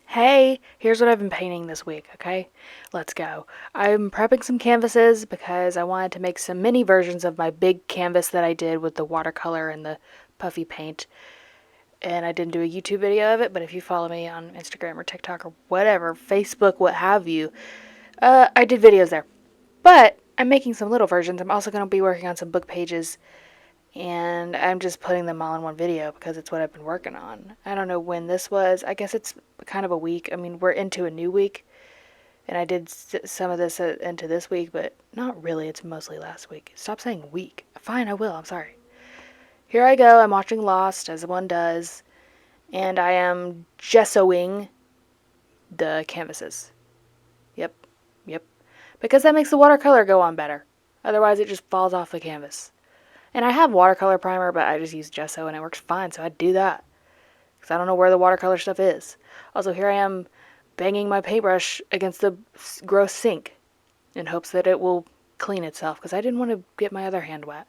Hey, here's what I've been painting this week, okay? Let's go. I'm prepping some canvases because I wanted to make some mini versions of my big canvas that I did with the watercolor and the puffy paint. And I didn't do a YouTube video of it, but if you follow me on Instagram or TikTok or whatever, Facebook, what have you, I did videos there. But I'm making some little versions. I'm also going to be working on some book pages, and I'm just putting them all in one video because it's what I've been working on. I don't know when this was. I guess it's kind of a week. I mean, we're into a new week, and I did some of this into this week, but not really. It's mostly last week. Stop saying week. Fine, I will. I'm sorry. Here I go. I'm watching Lost, as one does, and I am gessoing the canvases. Yep, yep. Because that makes the watercolor go on better. Otherwise, it just falls off the canvas. And I have watercolor primer, but I just use gesso and it works fine, so I do that. Because I don't know where the watercolor stuff is. Also, here I am banging my paintbrush against the gross sink in hopes that it will clean itself, because I didn't want to get my other hand wet.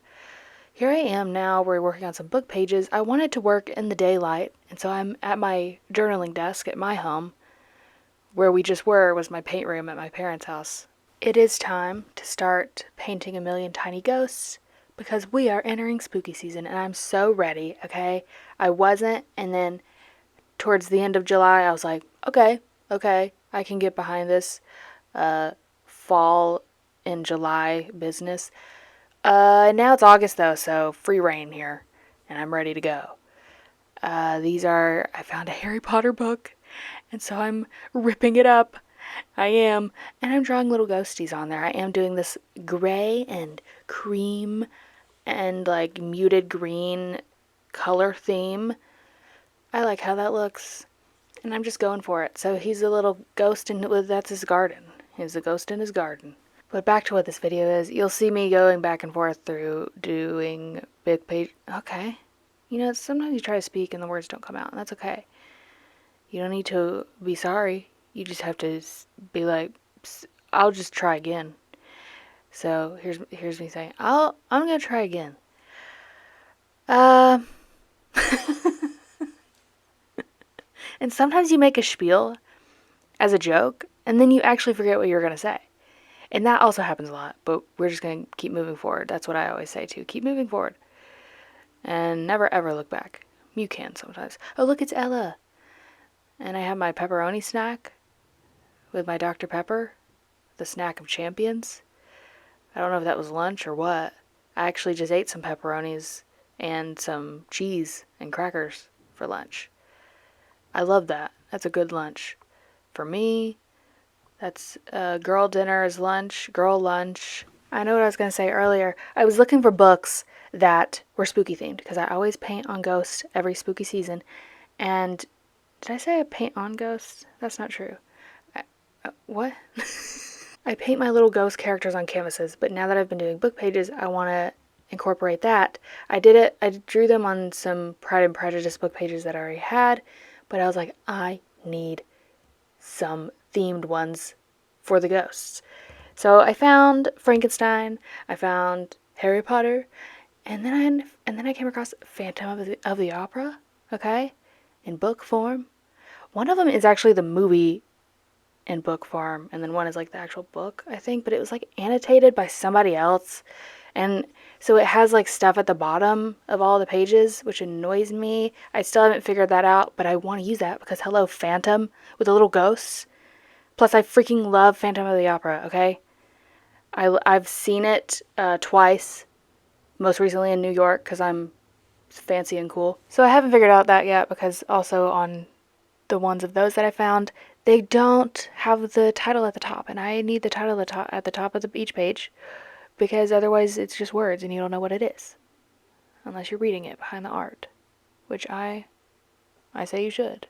Here I am now, we're working on some book pages. I wanted to work in the daylight, and so I'm at my journaling desk at my home. Where we just were was my paint room at my parents' house. It is time to start painting a million tiny ghosts because we are entering spooky season and I'm so ready, okay? I wasn't, and then towards the end of July, I was like, okay, I can get behind this fall in July business. Now it's August though, so free reign here, and I'm ready to go. I found a Harry Potter book, and so I'm ripping it up. I am. And I'm drawing little ghosties on there. I am doing this gray and cream and like muted green color theme. I like how that looks. And I'm just going for it. So he's a little ghost and that's his garden. He's a ghost in his garden. But back to what this video is. You'll see me going back and forth through doing big page. Okay. You know, sometimes you try to speak and the words don't come out, and that's okay. You don't need to be sorry. You just have to be like, I'll just try again. So here's me saying, I'm gonna try again. Uh, and sometimes you make a spiel as a joke, and then you actually forget what you're gonna say. And that also happens a lot, but we're just gonna keep moving forward. That's what I always say too. Keep moving forward. And never ever look back. You can sometimes. Oh, look, it's Ella. And I have my pepperoni snack with my Dr. Pepper, the snack of champions. I don't know if that was lunch or what. I actually just ate some pepperonis and some cheese and crackers for lunch. I love that. That's a good lunch. For me, that's girl dinner is lunch, girl lunch. I know what I was going to say earlier. I was looking for books that were spooky themed because I always paint on ghosts every spooky season. And did I say I paint on ghosts? That's not true. What? I paint my little ghost characters on canvases, but now that I've been doing book pages, I want to incorporate that. I drew them on some Pride and Prejudice book pages that I already had, but I was like, I need some themed ones for the ghosts. So I found Frankenstein, I found Harry Potter, and then I came across Phantom of the Opera, okay, in book form. One of them is actually the movie in book form, and then one is like the actual book, I think, but it was like annotated by somebody else. And so it has like stuff at the bottom of all the pages, which annoys me. I still haven't figured that out, but I want to use that because hello, Phantom with the little ghosts. Plus, I freaking love Phantom of the Opera, okay? I've seen it twice, most recently in New York because I'm fancy and cool. So I haven't figured out that yet because also on the ones of those that I found, they don't have the title at the top, and I need the title at the top of each page because otherwise it's just words and you don't know what it is unless you're reading it behind the art, which I say you should.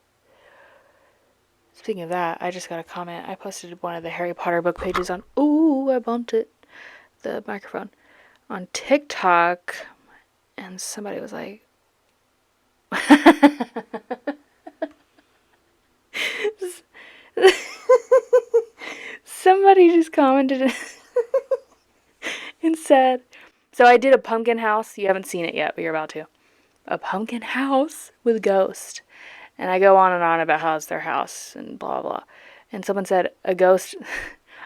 Speaking of that, I just got a comment. I posted one of the Harry Potter book pages on, ooh, I bumped it, the microphone, on TikTok, and somebody was like, somebody just commented and said, so I did a pumpkin house. You haven't seen it yet, but you're about to. A pumpkin house with ghost. And I go on and on about how it's their house and blah, blah. And someone said, a ghost,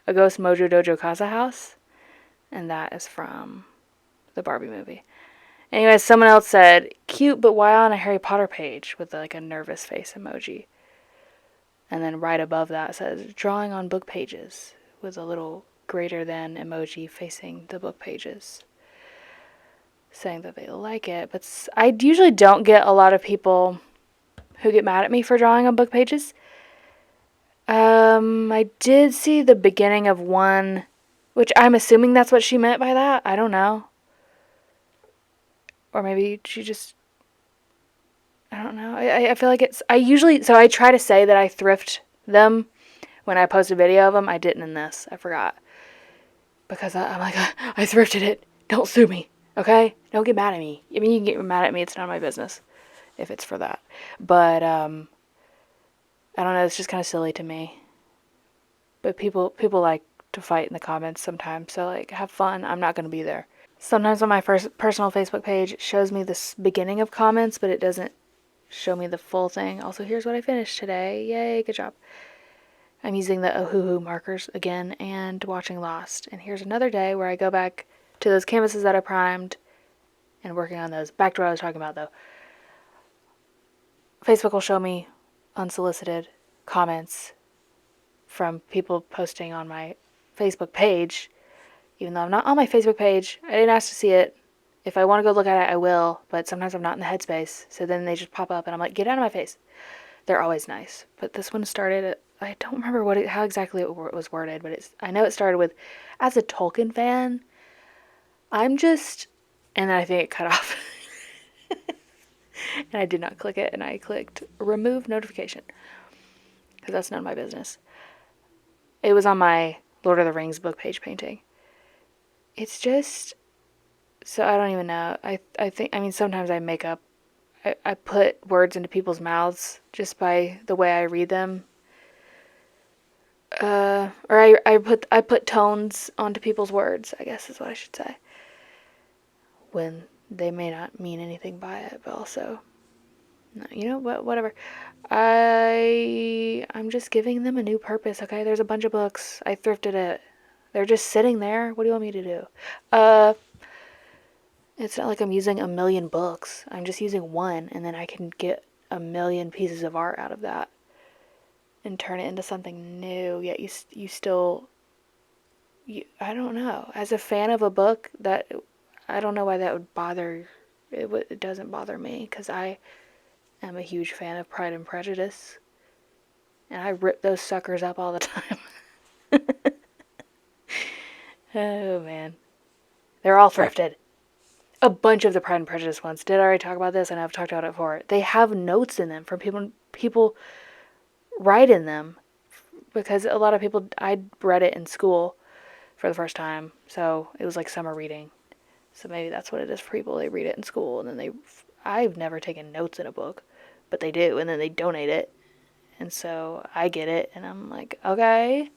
a ghost Mojo Dojo Casa house. And that is from the Barbie movie. Anyway, someone else said, cute, but why on a Harry Potter page with like a nervous face emoji? And then right above that says, drawing on book pages with a little greater than emoji facing the book pages, saying that they like it. But I usually don't get a lot of people who get mad at me for drawing on book pages. I did see the beginning of one, which I'm assuming that's what she meant by that. I don't know. Or maybe she just, I don't know. I feel like it's, so I try to say that I thrift them when I post a video of them. I didn't in this. I forgot. Because I'm like, I thrifted it. Don't sue me. Okay? Don't get mad at me. I mean, you can get mad at me. It's none of my business if it's for that. But, I don't know. It's just kind of silly to me. But people like to fight in the comments sometimes. So, like, have fun. I'm not going to be there. Sometimes on my first personal Facebook page, it shows me the beginning of comments, but it doesn't show me the full thing. Also, here's what I finished today. Yay, good job. I'm using the Ohuhu markers again and watching Lost. And here's another day where I go back to those canvases that I primed and working on those. Back to what I was talking about though. Facebook will show me unsolicited comments from people posting on my Facebook page. Even though I'm not on my Facebook page, I didn't ask to see it. If I want to go look at it, I will. But sometimes I'm not in the headspace. So then they just pop up and I'm like, get out of my face. They're always nice. But this one started, I don't remember how exactly it was worded, but I know it started with, as a Tolkien fan, I'm just, and then I think it cut off. And I did not click it, and I clicked remove notification. Because that's none of my business. It was on my Lord of the Rings book page painting. It's just, so I don't even know. I think, I mean, sometimes I make up, I put words into people's mouths just by the way I read them. Or I put tones onto people's words, I guess is what I should say. When they may not mean anything by it, but also, no, you know what, whatever. I'm just giving them a new purpose, okay? There's a bunch of books. I thrifted it. They're just sitting there. What do you want me to do? It's not like I'm using a million books. I'm just using one, and then I can get a million pieces of art out of that and turn it into something new. Yet you still, I don't know. As a fan of a book, that I don't know why that would bother. It doesn't bother me because I am a huge fan of Pride and Prejudice, and I rip those suckers up all the time. Oh man, they're all thrifted. A bunch of the Pride and Prejudice ones. Did I already talk about this? And I've talked about it before. They have notes in them from people write in them because a lot of people, I read it in school for the first time, so it was like summer reading. So maybe that's what it is for people. They read it in school and then I've never taken notes in a book, but they do, and then they donate it. And so I get it and I'm like, okay.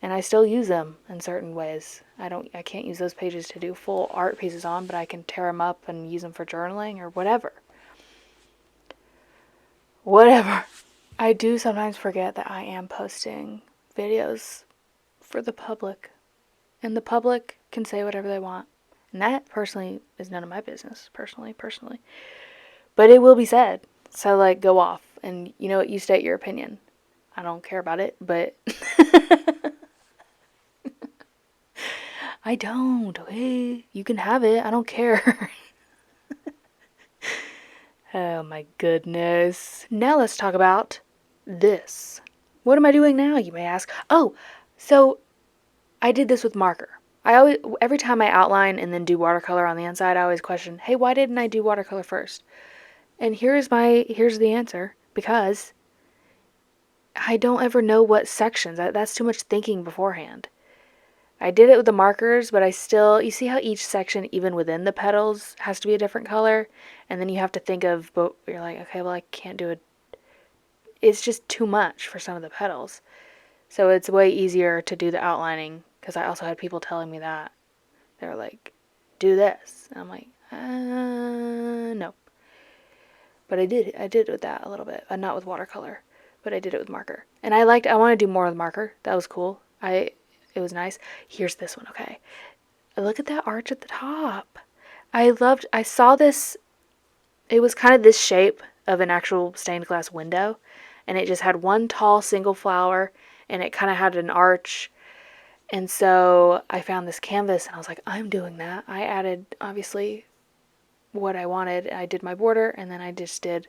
And I still use them in certain ways. I can't use those pages to do full art pieces on, but I can tear them up and use them for journaling or whatever. Whatever. I do sometimes forget that I am posting videos for the public. And the public can say whatever they want. And that, personally, is none of my business. Personally. But it will be said. So, like, go off. And you know what? You state your opinion. I don't care about it, but... I don't, okay? You can have it. I don't care. Oh my goodness. Now let's talk about this. What am I doing now, you may ask? Oh, so I did this with marker. Every time I outline and then do watercolor on the inside, I always question, hey, why didn't I do watercolor first? And here's the answer. Because I don't ever know what sections. That's too much thinking beforehand. I did it with the markers, but you see how each section, even within the petals, has to be a different color? And then you have to think of, but you're like, okay, well, I can't do it. It's just too much for some of the petals. So it's way easier to do the outlining, because I also had people telling me that. They're like, do this. And I'm like, no. But I did it with that a little bit. Not with watercolor, but I did it with marker. And I want to do more with marker. That was cool. It was nice. Here's this one, okay. Look at that arch at the top. I saw this, it was kind of this shape of an actual stained glass window, and it just had one tall single flower, and it kind of had an arch. And so I found this canvas, and I was like, I'm doing that. I added, obviously, what I wanted. I did my border, and then I just did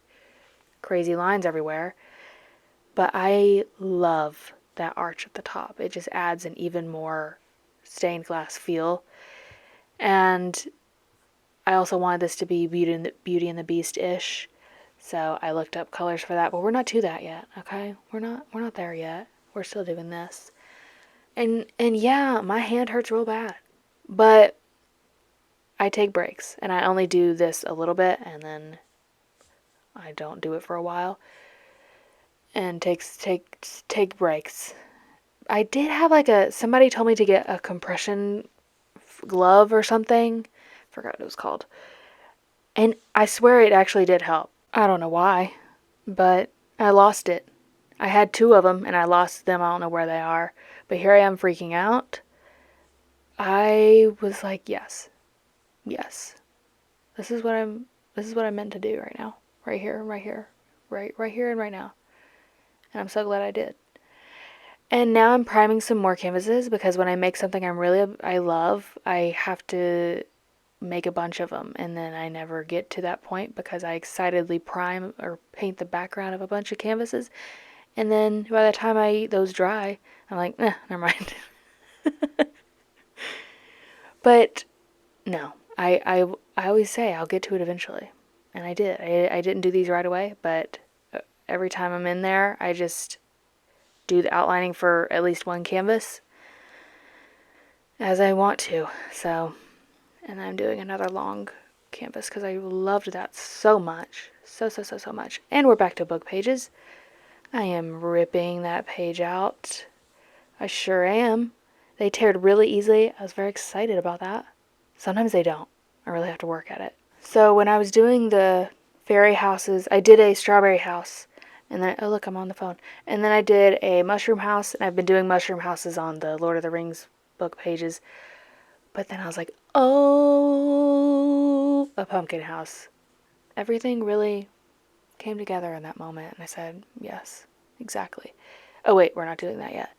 crazy lines everywhere. But I love that arch at the top. It just adds an even more stained glass feel. And I also wanted this to be Beauty and the Beast-ish. So I looked up colors for that, but we're not to that yet, okay? We're not there yet. We're still doing this. And yeah, my hand hurts real bad. But I take breaks, and I only do this a little bit, and then I don't do it for a while. And take breaks. I did have somebody told me to get a compression glove or something. Forgot what it was called. And I swear it actually did help. I don't know why, but I lost it. I had 2 of them and I lost them. I don't know where they are. But here I am freaking out. I was like, yes. Yes. This is what I'm meant to do right now. Right here, right here. Right here and right now. And I'm so glad I did. And now I'm priming some more canvases because when I make something I love, I have to make a bunch of them, and then I never get to that point because I excitedly prime or paint the background of a bunch of canvases, and then by the time those dry, I'm like, never mind. But no, I always say I'll get to it eventually, and I did. I didn't do these right away, but every time I'm in there, I just do the outlining for at least one canvas as I want to. So, and I'm doing another long canvas because I loved that so much. So much. And we're back to book pages. I am ripping that page out. I sure am. They teared really easily. I was very excited about that. Sometimes they don't. I really have to work at it. So when I was doing the fairy houses, I did a strawberry house. And then, oh look, I'm on the phone. And then I did a mushroom house. And I've been doing mushroom houses on the Lord of the Rings book pages. But then I was like, oh, a pumpkin house. Everything really came together in that moment. And I said, yes, exactly. Oh wait, we're not doing that yet.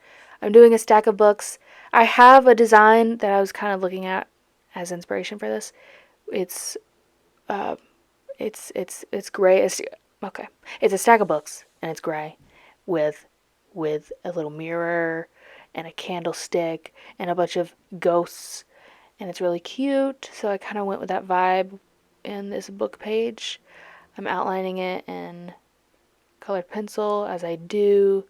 I'm doing a stack of books. I have a design that I was kind of looking at as inspiration for this. It's gray. Okay. It's a stack of books and it's gray with a little mirror and a candlestick and a bunch of ghosts, and it's really cute. So I kind of went with that vibe in this book page. I'm outlining it in colored pencil as I do.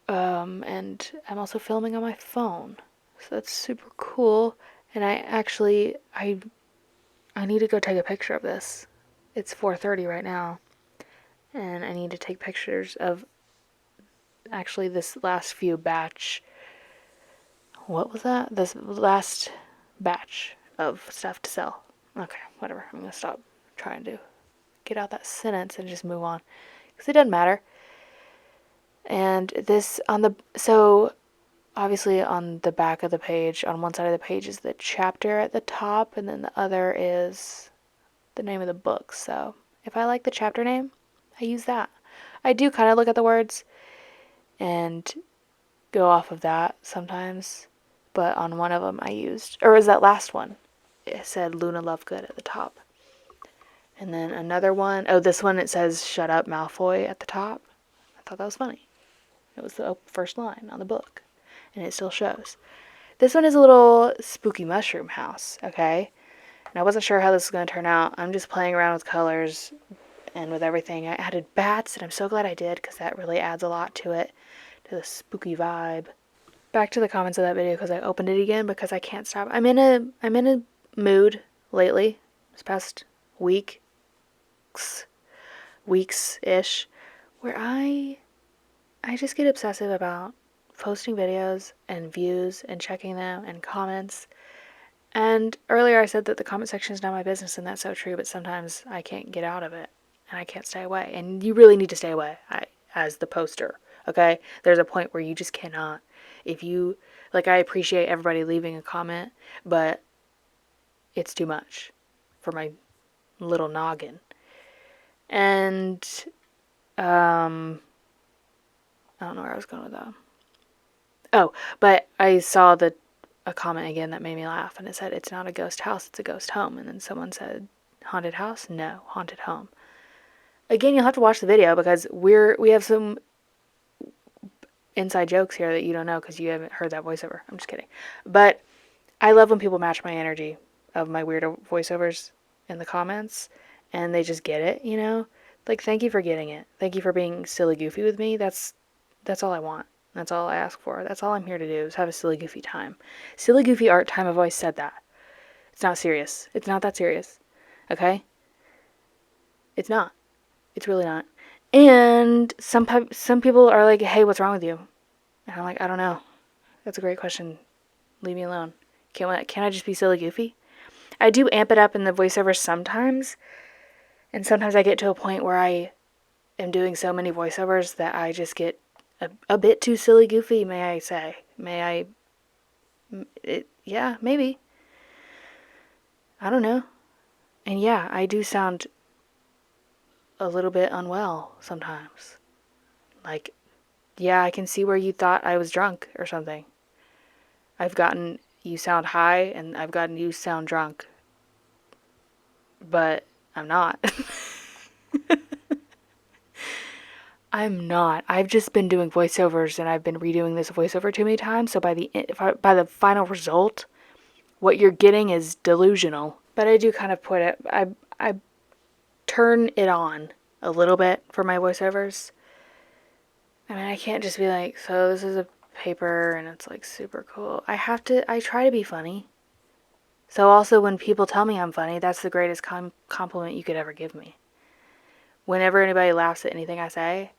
And I'm also filming on my phone. So that's super cool. And I need to go take a picture of this. It's 4:30 right now. And I need to take pictures of actually this last few batch. What was that? This last batch of stuff to sell. Okay, whatever. I'm going to stop trying to get out that sentence and just move on. Because it doesn't matter. And this so obviously on the back of the page, on one side of the page is the chapter at the top, and then the other is the name of the book. So if I like the chapter name, I use that. I do kind of look at the words and go off of that sometimes, but on one of them I used, or was that last one? It said Luna Lovegood at the top. And then another one, this one it says Shut Up Malfoy at the top. I thought that was funny. It was the first line on the book, and it still shows. This one is a little spooky mushroom house, okay? And I wasn't sure how this was going to turn out. I'm just playing around with colors and with everything. I added bats, and I'm so glad I did because that really adds a lot to it, to the spooky vibe. Back to the comments of that video because I opened it again because I can't stop. I'm in a mood lately, this past weeks-ish, where I just get obsessive about posting videos and views and checking them and comments. And earlier I said that the comment section is not my business, and that's so true, but sometimes I can't get out of it. and I can't stay away. And you really need to stay away as the poster, okay? There's a point where you just cannot. If you, like, I appreciate everybody leaving a comment, but it's too much for my little noggin. And, I don't know where I was going with that. Oh, but I saw a comment again that made me laugh, and it said, it's not a ghost house, it's a ghost home. And then someone said, haunted house? No, haunted home. Again, you'll have to watch the video because we have some inside jokes here that you don't know because you haven't heard that voiceover. I'm just kidding. But I love when people match my energy of my weirdo voiceovers in the comments and they just get it, you know? Like, thank you for getting it. Thank you for being silly goofy with me. That's all I want. That's all I ask for. That's all I'm here to do is have a silly goofy time. Silly goofy art time, I've always said that. It's not serious. It's not that serious. Okay? It's not. It's really not. And some people are like, hey, what's wrong with you? And I'm like, I don't know. That's a great question. Leave me alone. Can't I just be silly goofy? I do amp it up in the voiceover sometimes. And sometimes I get to a point where I am doing so many voiceovers that I just get a bit too silly goofy, may I say. Yeah, maybe. I don't know. And yeah, I do sound a little bit unwell sometimes. Like, yeah, I can see where you thought I was drunk or something. I've gotten you sound high and I've gotten you sound drunk. But I'm not. I'm not. I've just been doing voiceovers and I've been redoing this voiceover too many times. So by the final result, what you're getting is delusional. But I do kind of put it. I turn it on a little bit for my voiceovers. I mean, I can't just be like, so this is a paper and it's like super cool. I try to be funny. So also when people tell me I'm funny, that's the greatest compliment you could ever give me. Whenever anybody laughs at anything I say,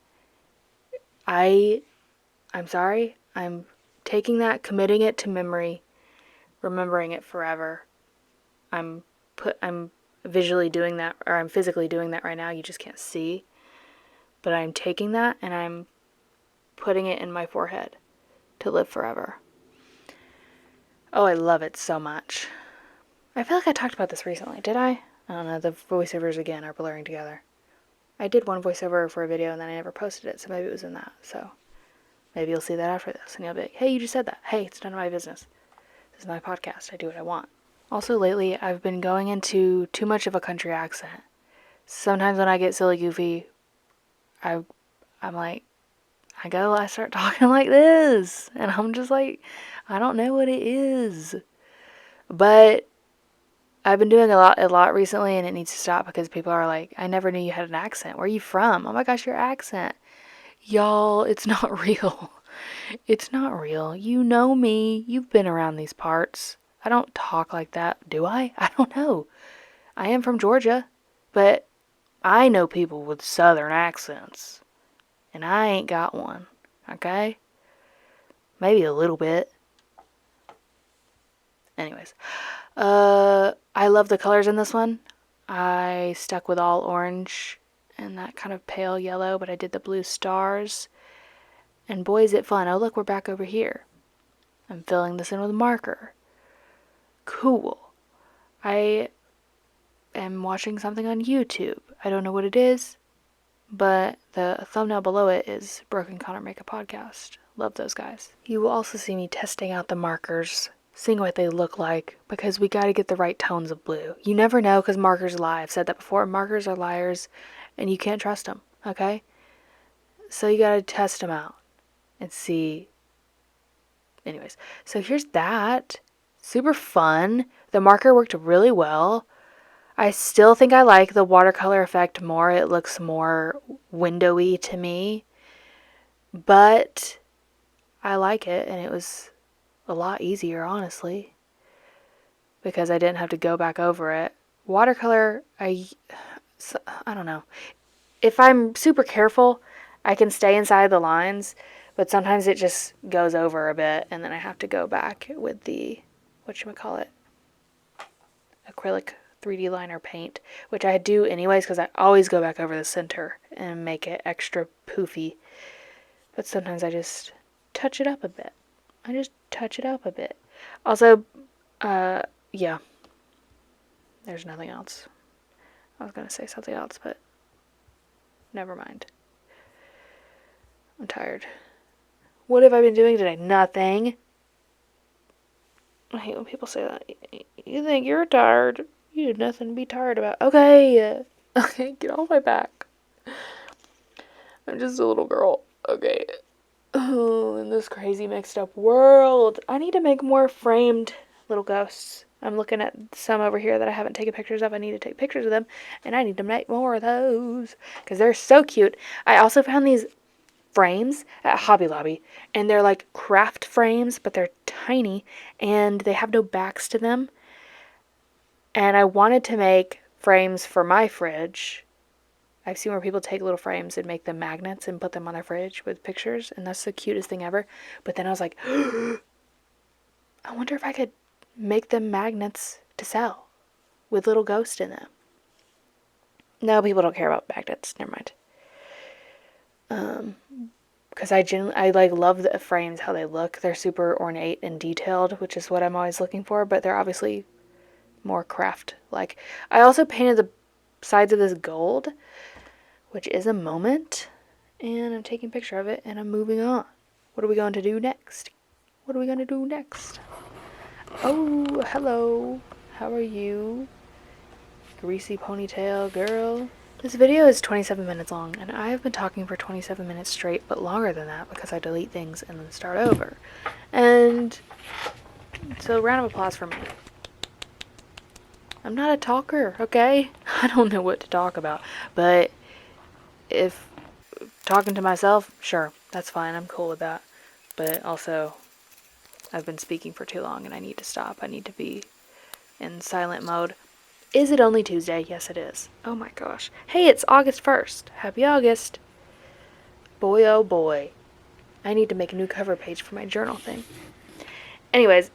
I'm sorry. I'm taking that, committing it to memory, remembering it forever. I'm visually doing that, or I'm physically doing that right now. You just can't see. But I'm taking that and I'm putting it in my forehead to live forever. Oh, I love it so much. I feel like I talked about this recently. Did I? I don't know. The voiceovers again are blurring together. I did one voiceover for a video and then I never posted it, so maybe it was in that. So maybe you'll see that after this and you'll be like, hey, you just said that. Hey, it's none of my business. This is my podcast. I do what I want. Also, lately, I've been going into too much of a country accent. Sometimes when I get silly goofy, I'm like, I start talking like this. And I'm just like, I don't know what it is. But I've been doing a lot recently and it needs to stop because people are like, I never knew you had an accent. Where are you from? Oh my gosh, your accent. Y'all, it's not real. It's not real. You know me. You've been around these parts. I don't talk like that, do I? I don't know. I am from Georgia, but I know people with southern accents. And I ain't got one. Okay? Maybe a little bit. Anyways. I love the colors in this one. I stuck with all orange and that kind of pale yellow, but I did the blue stars. And boy, is it fun. Oh, look, we're back over here. I'm filling this in with a marker. Cool. I am watching something on YouTube. I don't know what it is, but the thumbnail below it is Broken Connor Make a Podcast. Love those guys. You will also see me testing out the markers, seeing what they look like, because we got to get the right tones of blue. You never know because markers lie. I've said that before. Markers are liars, and you can't trust them, okay? So you got to test them out and see. Anyways, so here's that. Super fun. The marker worked really well. I still think I like the watercolor effect more. It looks more windowy to me. But I like it, and it was a lot easier, honestly, because I didn't have to go back over it. Watercolor, I don't know. If I'm super careful, I can stay inside the lines, but sometimes it just goes over a bit, and then I have to go back with the, whatchamacallit, acrylic 3D liner paint, which I do anyways because I always go back over the center and make it extra poofy. But sometimes I just touch it up a bit. Also, yeah, there's nothing else. I was going to say something else, but never mind. I'm tired. What have I been doing today? Nothing. I hate when people say that. You think you're tired. You did nothing to be tired about. Okay. Okay, get off my back. I'm just a little girl. Okay. Oh, in this crazy mixed up world. I need to make more framed little ghosts. I'm looking at some over here that I haven't taken pictures of. I need to take pictures of them. And I need to make more of those. Because they're so cute. I also found these frames at Hobby Lobby, and they're like craft frames, but they're tiny and they have no backs to them. And I wanted to make frames for my fridge. I've seen where people take little frames and make them magnets and put them on their fridge with pictures, and that's the cutest thing ever. But then I was like, I wonder if I could make them magnets to sell with little ghosts in them. No, people don't care about magnets. Never mind. Because I like love the frames, how they look. They're super ornate and detailed, which is what I'm always looking for, but they're obviously more craft like. I also painted the sides of this gold, which is a moment, and I'm taking a picture of it, and I'm moving on. What are we going to do next? Oh, hello. How are you? Greasy ponytail girl. This video is 27 minutes long, and I have been talking for 27 minutes straight, but longer than that because I delete things and then start over. And so, round of applause for me. I'm not a talker, okay? I don't know what to talk about, but if talking to myself, sure, that's fine. I'm cool with that. But also, I've been speaking for too long and I need to stop. I need to be in silent mode. Is it only Tuesday? Yes, it is. Oh my gosh. Hey, it's August 1st. Happy August. Boy, oh boy. I need to make a new cover page for my journal thing. Anyways,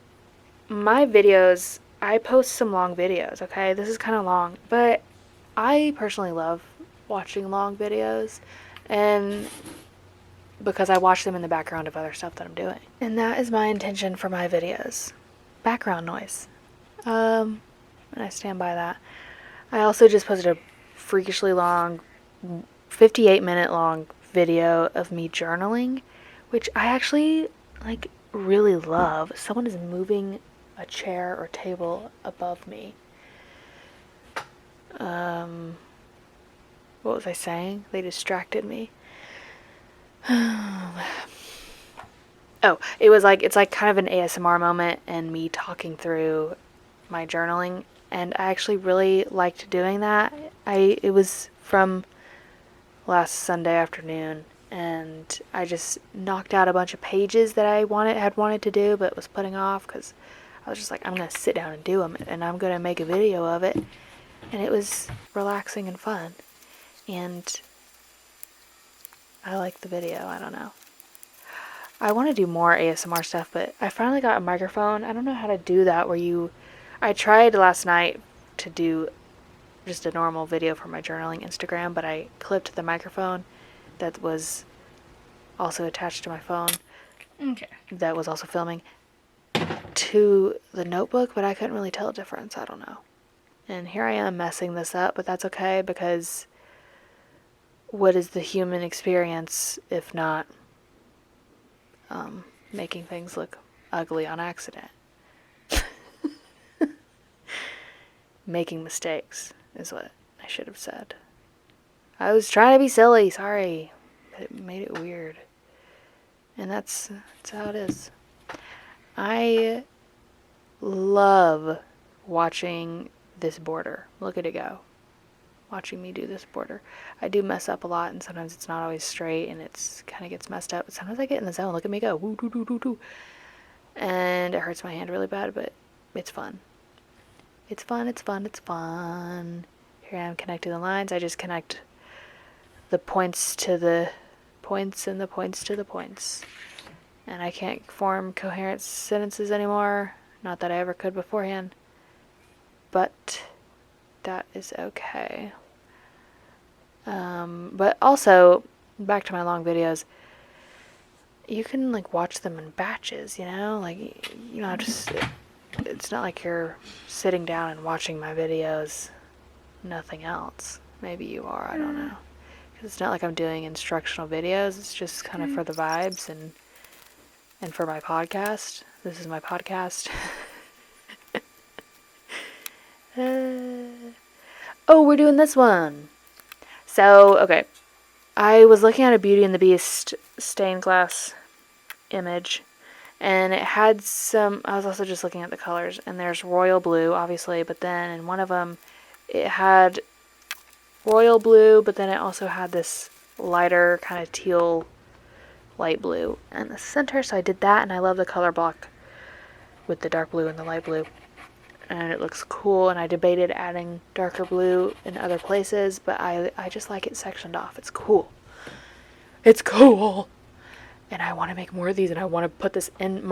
my videos, I post some long videos, okay? This is kind of long, but I personally love watching long videos, and because I watch them in the background of other stuff that I'm doing. And that is my intention for my videos. Background noise. And I stand by that. I also just posted a freakishly long, 58-minute long video of me journaling, which I actually, like, really love. Someone is moving a chair or table above me. What was I saying? They distracted me. Oh, it's like kind of an ASMR moment and me talking through my journaling, and I actually really liked doing that. It was from last Sunday afternoon, and I just knocked out a bunch of pages that I had wanted to do but was putting off because I was just like, I'm going to sit down and do them, and I'm going to make a video of it. And it was relaxing and fun, and I liked the video. I don't know. I want to do more ASMR stuff, but I finally got a microphone. I don't know how to do that I tried last night to do just a normal video for my journaling Instagram, but I clipped the microphone that was also attached to my phone. Okay. That was also filming to the notebook, but I couldn't really tell a difference. I don't know. And here I am messing this up, but that's okay because what is the human experience if not making things look ugly on accident? Making mistakes is what I should have said. I was trying to be silly, sorry. But it made it weird. And that's how it is. I love watching this border. Look at it go. Watching me do this border. I do mess up a lot, and sometimes it's not always straight, and it's kind of gets messed up. But sometimes I get in the zone. Look at me go. Woo, doo, doo, doo, doo. And it hurts my hand really bad, but it's fun. It's fun, it's fun, it's fun. Here I am connecting the lines. I just connect the points to the points and the points to the points. And I can't form coherent sentences anymore. Not that I ever could beforehand. But that is okay. But also, back to my long videos, you can like watch them in batches, you know? Like, you know, just, it's not like you're sitting down and watching my videos, nothing else. Maybe you are, I don't know. 'Cause it's not like I'm doing instructional videos, it's just kind of for the vibes and for my podcast. This is my podcast. Oh, we're doing this one. So, okay. I was looking at a Beauty and the Beast stained glass image, and it had some, I was also just looking at the colors, and there's royal blue, obviously, but then in one of them, it had royal blue, but then it also had this lighter kind of teal light blue in the center, so I did that, and I love the color block with the dark blue and the light blue, and it looks cool, and I debated adding darker blue in other places, but I just like it sectioned off. It's cool. It's cool! And I want to make more of these, and I want to put this in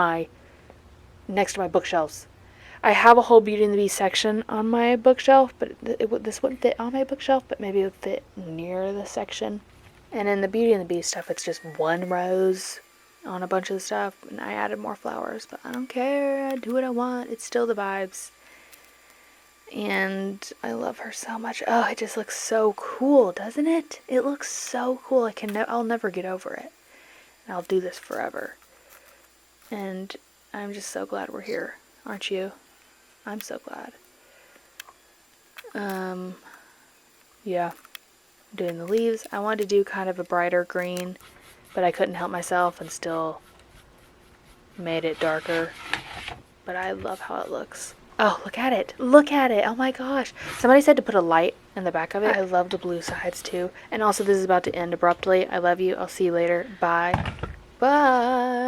next to my bookshelves. I have a whole Beauty and the Beast section on my bookshelf, but this wouldn't fit on my bookshelf, but maybe it would fit near the section. And in the Beauty and the Beast stuff, it's just one rose on a bunch of the stuff, and I added more flowers, but I don't care. I do what I want. It's still the vibes. And I love her so much. Oh, it just looks so cool, doesn't it? It looks so cool. I'll never get over it. And I'll do this forever. And I'm just so glad we're here, aren't you? I'm so glad. Yeah. Doing the leaves. I wanted to do kind of a brighter green, but I couldn't help myself and still made it darker. But I love how it looks. Oh, look at it. Look at it. Oh my gosh. Somebody said to put a light in the back of it. I love the blue sides too. And also, this is about to end abruptly. I love you. I'll see you later. Bye. Bye.